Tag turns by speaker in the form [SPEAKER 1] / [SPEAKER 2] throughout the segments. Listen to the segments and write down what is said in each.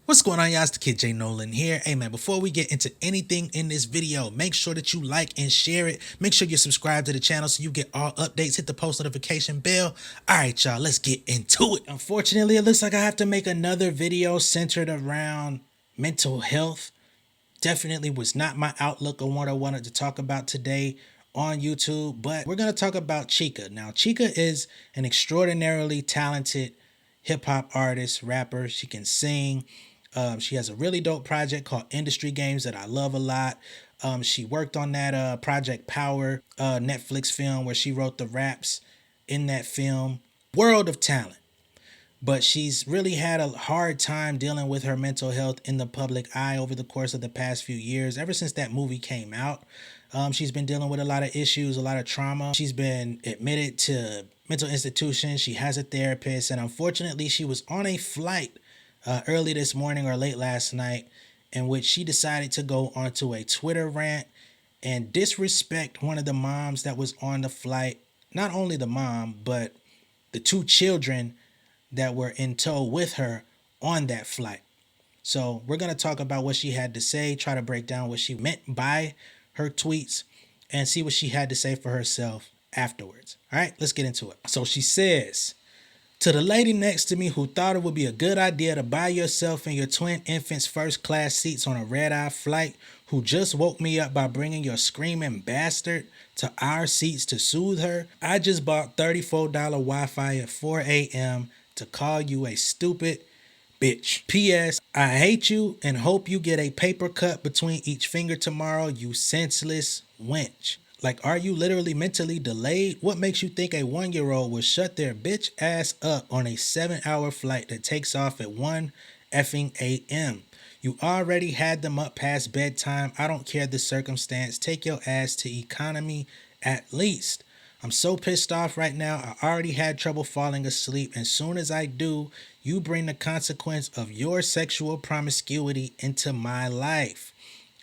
[SPEAKER 1] What's going on, y'all? It's the kid J Nolan here. Hey man, before we get into anything in this video, make sure that you like and share it. Make sure you subscribe to the channel so you get all updates. Hit the post notification bell. Alright y'all, let's get into it. Unfortunately, it looks like I have to make another video centered around mental health. Definitely was not my outlook on what I wanted to talk about today on YouTube, but we're going to talk about Chika. Now, Chika is an extraordinarily talented hip-hop artist, rapper. She can sing. She has a really dope project called Industry Games that I love a lot. She worked on that Project Power Netflix film where she wrote the raps in that film. World of talent. But she's really had a hard time dealing with her mental health in the public eye over the course of the past few years. Ever since that movie came out, she's been dealing with a lot of issues, a lot of trauma. She's been admitted to mental institutions. She has a therapist. And unfortunately, she was on a flight early this morning or late last night in which she decided to go onto a Twitter rant and disrespect one of the moms that was on the flight. Not only the mom, but the two children that were in tow with her on that flight. So we're going to talk about what she had to say, try to break down what she meant by her tweets, and see what she had to say for herself afterwards. All right, let's get into it. So she says, to the lady next to me who thought it would be a good idea to buy yourself and your twin infants first class seats on a red-eye flight, who just woke me up by bringing your screaming bastard to our seats to soothe her, I just bought $34 Wi-Fi at 4 a.m. to call you a stupid bitch. P.S. I hate you and hope you get a paper cut between each finger tomorrow, you senseless wench. Like, are you literally mentally delayed? What makes you think a 1-year-old will shut their bitch ass up on a 7-hour flight that takes off at 1 effing a.m.? You already had them up past bedtime. I don't care the circumstance. Take your ass to economy at least. I'm so pissed off right now. I already had trouble falling asleep. As soon as I do, you bring the consequence of your sexual promiscuity into my life.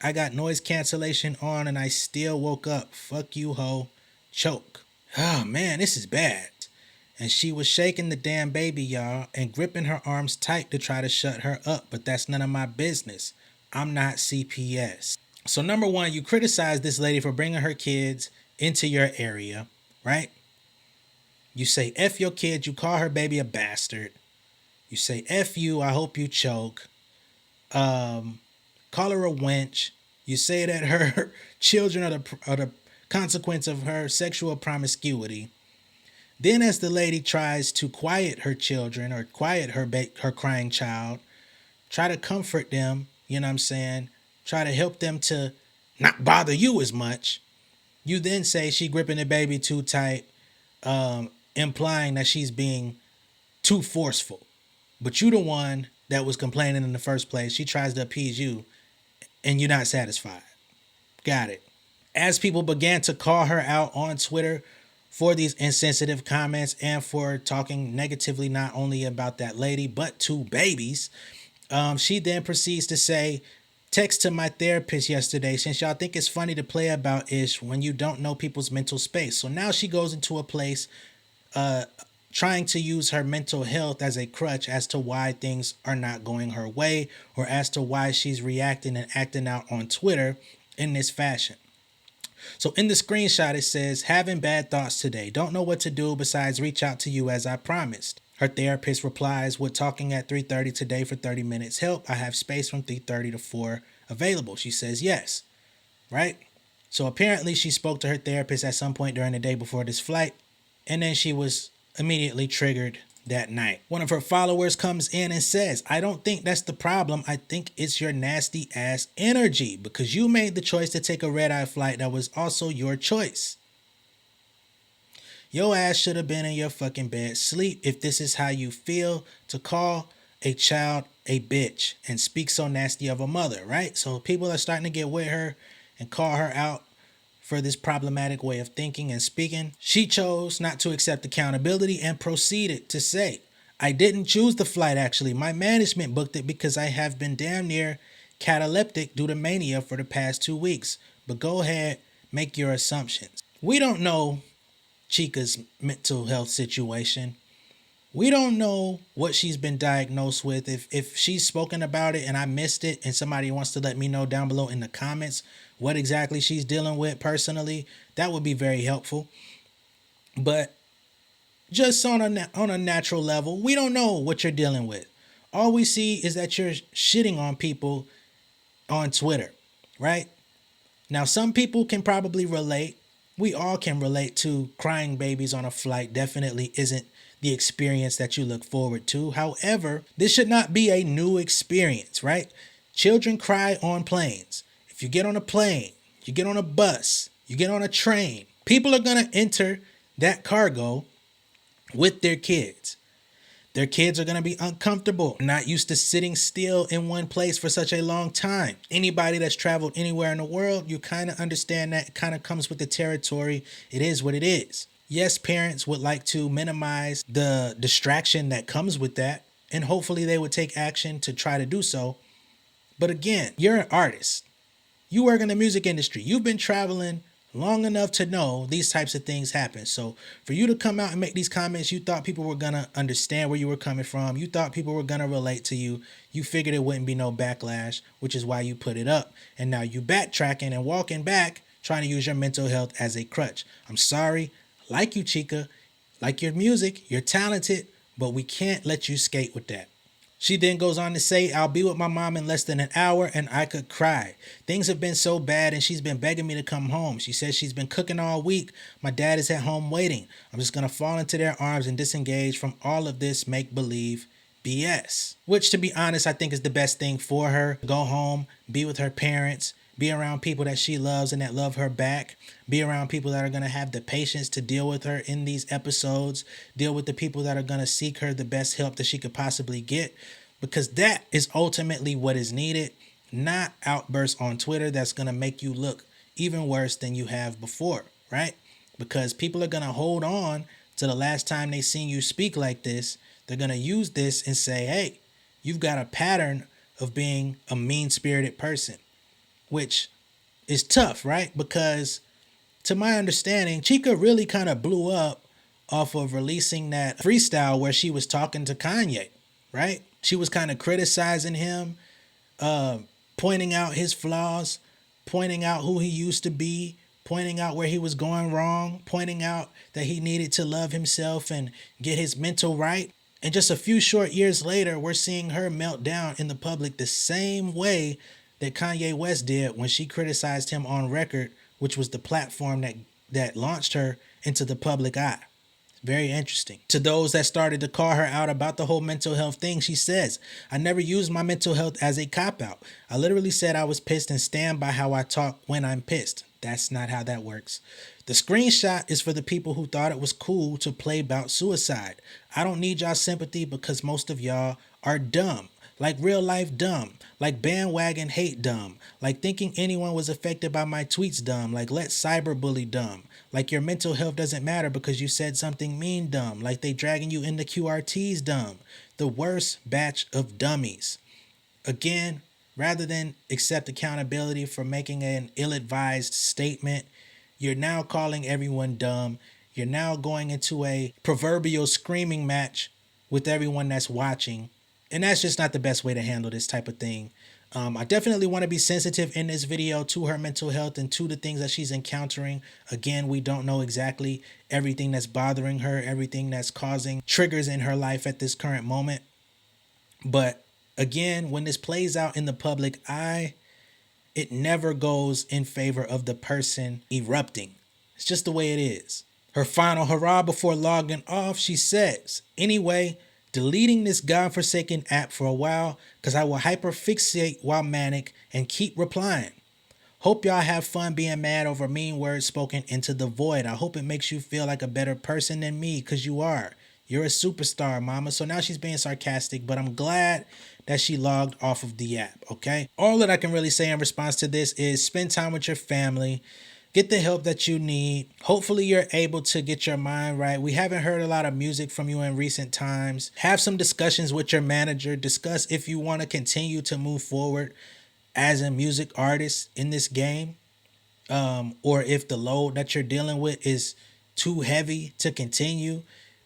[SPEAKER 1] I got noise cancellation on and I still woke up. Fuck you, ho. Choke. Oh man, this is bad. And she was shaking the damn baby, y'all, and gripping her arms tight to try to shut her up. But that's none of my business. I'm not CPS. So number one, you criticize this lady for bringing her kids into your area, right? You say F your kids. You call her baby a bastard. You say F you. I hope you choke. Call her a wench. You say that her children are the consequence of her sexual promiscuity. Then as the lady tries to quiet her children or quiet her crying child, try to comfort them, you know what I'm saying? Try to help them to not bother you as much. You then say she gripping the baby too tight, implying that she's being too forceful. But you the one that was complaining in the first place. She tries to appease you and you're not satisfied. Got it. As people began to call her out on Twitter for these insensitive comments and for talking negatively not only about that lady but two babies, she then proceeds to say, text to my therapist yesterday, since y'all think it's funny to play about ish when you don't know people's mental space. So now she goes into a place trying to use her mental health as a crutch as to why things are not going her way or as to why she's reacting and acting out on Twitter in this fashion. So in the screenshot, it says, having bad thoughts today. Don't know what to do besides reach out to you as I promised. Her therapist replies, we're talking at 3:30 today for 30 minutes help. I have space from 3:30 to 4 available. She says yes, right? So apparently she spoke to her therapist at some point during the day before this flight, and then she was immediately triggered that night. One of her followers comes in and says, I don't think that's the problem. I think it's your nasty ass energy because you made the choice to take a red-eye flight that was also your choice. Your ass should have been in your fucking bed sleep if this is how you feel to call a child a bitch and speak so nasty of a mother, right? So people are starting to get with her and call her out for this problematic way of thinking and speaking. She chose not to accept accountability and proceeded to say, I didn't choose the flight actually. My management booked it because I have been damn near cataleptic due to mania for the past 2 weeks. But go ahead, make your assumptions. We don't know Chika's mental health situation. We don't know what she's been diagnosed with. If she's spoken about it and I missed it and somebody wants to let me know down below in the comments what exactly she's dealing with personally, that would be very helpful. But just on a natural level, we don't know what you're dealing with. All we see is that you're shitting on people on Twitter, right? Now, some people can probably relate. We all can relate to crying babies on a flight. Definitely isn't the experience that you look forward to. However, this should not be a new experience, right? Children cry on planes. If you get on a plane, you get on a bus, you get on a train, people are going to enter that cargo with their kids. Their kids are going to be uncomfortable, not used to sitting still in one place for such a long time. Anybody that's traveled anywhere in the world, you kind of understand that it kind of comes with the territory. It is what it is. Yes, parents would like to minimize the distraction that comes with that, and hopefully they would take action to try to do so. But again, you're an artist. You work in the music industry. You've been traveling long enough to know these types of things happen. So for you to come out and make these comments, you thought people were going to understand where you were coming from. You thought people were going to relate to you. You figured it wouldn't be no backlash, which is why you put it up. And now you backtracking and walking back, trying to use your mental health as a crutch. I'm sorry. Like you, Chika. Like your music. You're talented, but we can't let you skate with that. She then goes on to say, I'll be with my mom in less than an hour and I could cry. Things have been so bad and she's been begging me to come home. She says she's been cooking all week. My dad is at home waiting. I'm just going to fall into their arms and disengage from all of this make-believe BS. Which, to be honest, I think is the best thing for her. Go home, be with her parents, be around people that she loves and that love her back. Be around people that are going to have the patience to deal with her in these episodes. Deal with the people that are going to seek her the best help that she could possibly get. Because that is ultimately what is needed. Not outbursts on Twitter that's going to make you look even worse than you have before, right? Because people are going to hold on to the last time they seen you speak like this. They're going to use this and say, hey, you've got a pattern of being a mean-spirited person. Which is tough, right? Because to my understanding, Chika really kind of blew up off of releasing that freestyle where she was talking to Kanye, right? She was kind of criticizing him, pointing out his flaws, pointing out who he used to be, pointing out where he was going wrong, pointing out that he needed to love himself and get his mental right. And just a few short years later, we're seeing her melt down in the public the same way that Kanye West did when she criticized him on record, which was the platform that launched her into the public eye. Very interesting. To those that started to call her out about the whole mental health thing, she says, I never used my mental health as a cop-out. I literally said I was pissed and stand by how I talk when I'm pissed. That's not how that works. The screenshot is for the people who thought it was cool to play about suicide. I don't need y'all sympathy because most of y'all are dumb. Like real life dumb. Like bandwagon hate dumb. Like thinking anyone was affected by my tweets dumb. Like let cyberbully dumb. Like your mental health doesn't matter because you said something mean dumb. Like they dragging you into QRTs dumb. The worst batch of dummies. Again, rather than accept accountability for making an ill-advised statement, you're now calling everyone dumb. You're now going into a proverbial screaming match with everyone that's watching. And that's just not the best way to handle this type of thing. I definitely want to be sensitive in this video to her mental health and to the things that she's encountering. Again, we don't know exactly everything that's bothering her, everything that's causing triggers in her life at this current moment. But again, when this plays out in the public eye, it never goes in favor of the person erupting. It's just the way it is. Her final hurrah before logging off, she says, anyway, deleting this godforsaken app for a while because I will hyperfixate while manic and keep replying. Hope y'all have fun being mad over mean words spoken into the void. I hope it makes you feel like a better person than me because you are. You're a superstar, mama. So now she's being sarcastic, but I'm glad that she logged off of the app, okay? All that I can really say in response to this is spend time with your family. Get the help that you need. Hopefully you're able to get your mind right. We haven't heard a lot of music from you in recent times. Have some discussions with your manager. Discuss if you want to continue to move forward as a music artist in this game, or if the load that you're dealing with is too heavy to continue.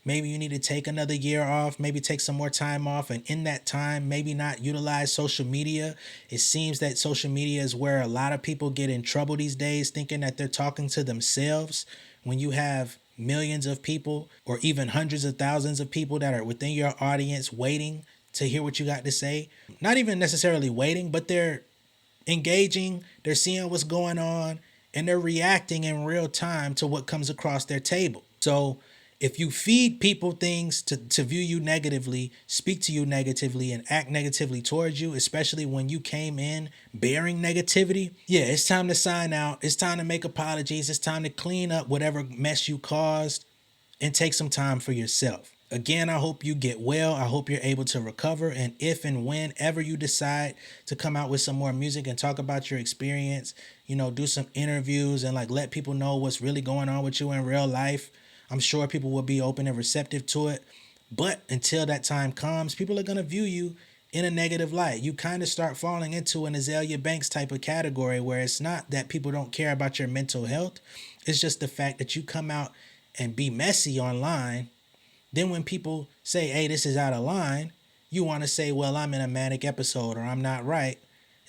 [SPEAKER 1] Maybe you need to take another year off, maybe take some more time off. And in that time, maybe not utilize social media. It seems that social media is where a lot of people get in trouble these days, thinking that they're talking to themselves when you have millions of people or even hundreds of thousands of people that are within your audience waiting to hear what you got to say. Not even necessarily waiting, but they're engaging, they're seeing what's going on, and they're reacting in real time to what comes across their table. So if you feed people things to view you negatively, speak to you negatively, and act negatively towards you, especially when you came in bearing negativity, yeah, it's time to sign out. It's time to make apologies. It's time to clean up whatever mess you caused and take some time for yourself. Again, I hope you get well. I hope you're able to recover. And if and whenever you decide to come out with some more music and talk about your experience, do some interviews and let people know what's really going on with you in real life, I'm sure people will be open and receptive to it. But until that time comes, people are going to view you in a negative light. You kind of start falling into an Azalea Banks type of category where it's not that people don't care about your mental health. It's just the fact that you come out and be messy online. Then when people say, hey, this is out of line, you want to say, well, I'm in a manic episode or I'm not right.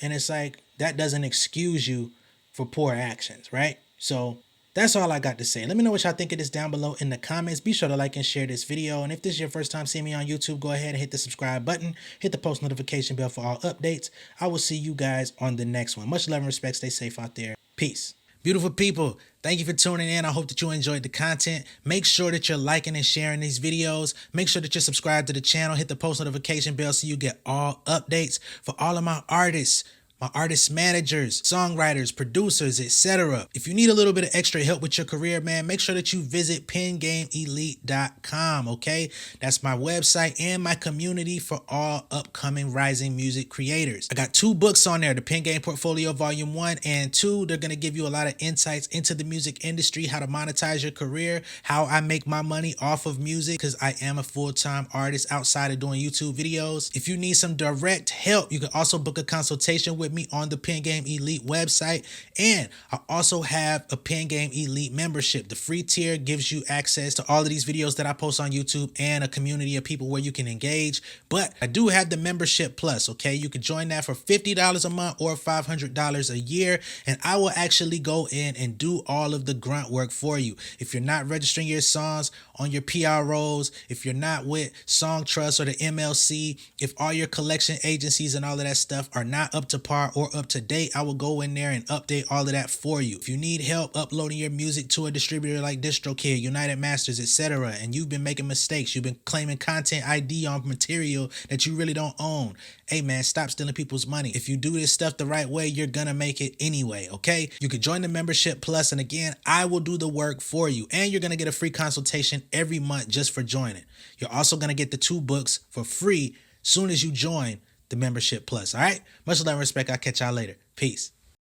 [SPEAKER 1] And it's like, that doesn't excuse you for poor actions, right? So that's all I got to say. Let me know what y'all think of this down below in the comments. Be sure to like and share this video. And if this is your first time seeing me on YouTube, go ahead and hit the subscribe button. Hit the post notification bell for all updates. I will see you guys on the next one. Much love and respect. Stay safe out there. Peace. Beautiful people, thank you for tuning in. I hope that you enjoyed the content. Make sure that you're liking and sharing these videos. Make sure that you're subscribed to the channel. Hit the post notification bell so you get all updates. For all of my artists, my artist managers, songwriters, producers, etc. If you need a little bit of extra help with your career, man, make sure that you visit pengameelite.com, okay? That's my website and my community for all upcoming rising music creators. I got 2 books on there, the Pen Game Portfolio Volume 1 and 2. They're going to give you a lot of insights into the music industry, how to monetize your career, how I make my money off of music, because I am a full-time artist outside of doing YouTube videos. If you need some direct help, you can also book a consultation with me on the Pen Game Elite website. And I also have a Pen Game Elite membership. The free tier gives you access to all of these videos that I post on YouTube and a community of people where you can engage. But I do have the membership plus, okay? You can join that for $50 a month or $500 a year. And I will actually go in and do all of the grunt work for you. If you're not registering your songs on your PROs, if you're not with Song Trust or the MLC, if all your collection agencies and all of that stuff are not up to par or up to date, I will go in there and update all of that for you. If you need help uploading your music to a distributor like DistroKid, United Masters, etc., and you've been making mistakes, you've been claiming content ID on material that you really don't own, hey man, stop stealing people's money. If you do this stuff the right way, you're gonna make it anyway, okay? You can join the membership plus, and again, I will do the work for you, and you're gonna get a free consultation every month just for joining. You're also gonna get the 2 books for free soon as you join the membership plus. All right, much love and respect. I'll catch y'all later. Peace.